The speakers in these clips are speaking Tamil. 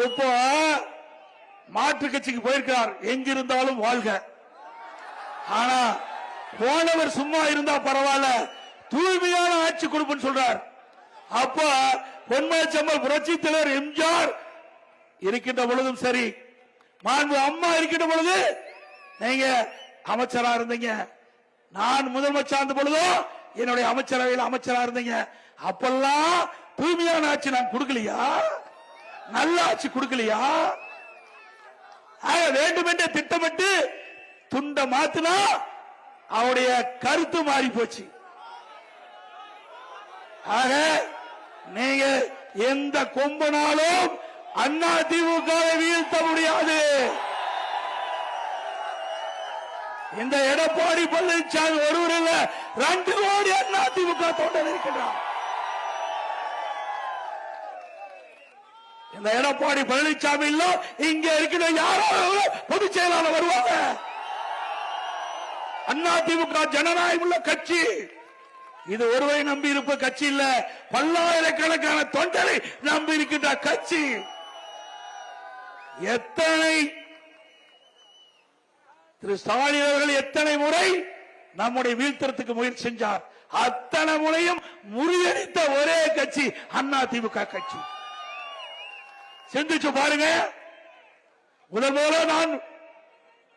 இப்போ மாற்று கட்சிக்கு போயிருக்கிறார். எங்கிருந்தாலும் வாழ்க. ஆனா போனவர் சும்மா இருந்தா பரவாயில்ல, தூய்மையான ஆட்சி கொடுப்புன்னு சொல்றார். அப்ப பொன்மனச்செம்மல் புரட்சி தலைவர் எம்ஜிஆர் இருக்கின்ற பொழுதும் சரி, மாண்பு அம்மா இருக்கின்ற பொழுது நீங்க அமைச்சரா இருந்தீங்க, நான் முதலமைச்சர் சார்ந்த பொழுதும் என்னுடைய அமைச்சரவையில் அமைச்சரா இருந்தீங்க. அப்பெல்லாம் தூய்மையான ஆட்சி நான் கொடுக்கலையா? நல்ல ஆட்சி கொடுக்கலையா? வேண்டுமென்றே திட்டமிட்டு துண்ட மாத்தினா அவருடைய கருத்து மாறி போச்சு. ஆக நீங்க எந்த கொம்பனாலும் அண்ணா திமுக வீழ்த்த முடியாது. இந்த எடப்பாடி பழனிசாமி ஒருவர் இல்ல, 2 கோடி அண்ணா திமுக தொண்டர் இருக்கின்றார். இந்த எடப்பாடி பழனிசாமி இல்ல, இங்க இருக்கிற யாரோ பொதுச் செயலாளர் வருவாங்க. அண்ணா திமுக ஜனநாயகம் உள்ள கட்சி. இது ஒருவரை நம்பி இருப்ப கட்சி இல்ல, பல்லாயிரக்கணக்கான தொண்டரை நம்பி இருக்கின்ற கட்சி. எத்தனை திரு ஸ்டாலின் அவர்கள் எத்தனை முறை நம்முடைய வீழ்த்தறதுக்கு முயற்சி செஞ்சார், அத்தனை முறையும் முறியடித்த ஒரே கட்சி அண்ணா திமுக கட்சி. சிந்திச்சு பாருங்க. முதல்ல நான்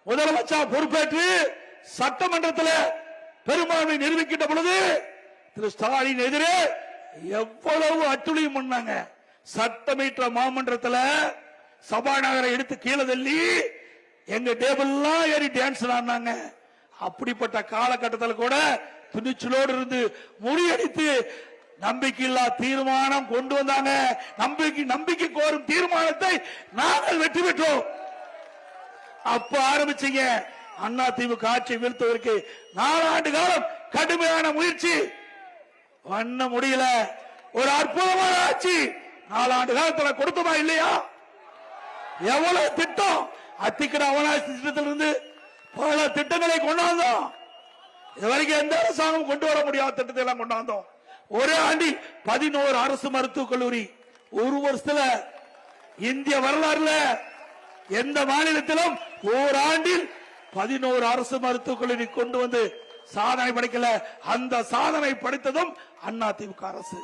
முதலமைச்சர் பொறுப்பேற்று சட்டமன்றத்தில் பெரும்பான்மை நிரூபிக்கின்ற பொழுது திரு ஸ்டாலின் எதிரே எவ்வளவு அட்டுழியம் பண்ணாங்க. சட்டமன்ற மாமன்றத்தில் சபாநாயகரை எடுத்து கீழே தள்ளி எங்க டேபிள் ஏறி டான்ஸ் ஆடினாங்க. அப்படிப்பட்ட காலகட்டத்தில் கூட துணிச்சலோடு இருந்து முறியடித்து நம்பிக்கையில்லா தீர்மானம் கொண்டு வந்தாங்க. நம்பிக்கை கோரும் தீர்மானத்தை நாங்கள் வெற்றி பெற்றோம். அப்ப ஆரம்பிச்சீங்க அண்ணா திமுக ஆட்சியை வீழ்த்துவதற்கு 4 ஆண்டு காலம் கடுமையான முயற்சி பண்ண முடியல. ஒரு அற்புதமான ஆட்சி 4 ஆண்டு காலத்தில் கொடுத்தமா இல்லையா? எவ்வளவு திட்டம், அத்திக்கட அவனாசி திட்டத்திலிருந்து பல திட்டங்களை கொண்டாந்தோம். இதுவரைக்கும் எந்த அரசாங்கம் கொண்டு வர முடியாத திட்டத்தை எல்லாம் கொண்டாந்தோம். ஒரே ஆண்டில் 11 அரசு மருத்துவக் கல்லூரி. ஒரு வருஷத்துல இந்திய வரலாறுல எந்த மாநிலத்திலும் ஓராண்டில் 11 அரசு மருத்துவக் கல்லூரி கொண்டு வந்து சாதனை படைக்கல. அந்த சாதனை படைத்ததும் அண்ணா திமுக அரசு.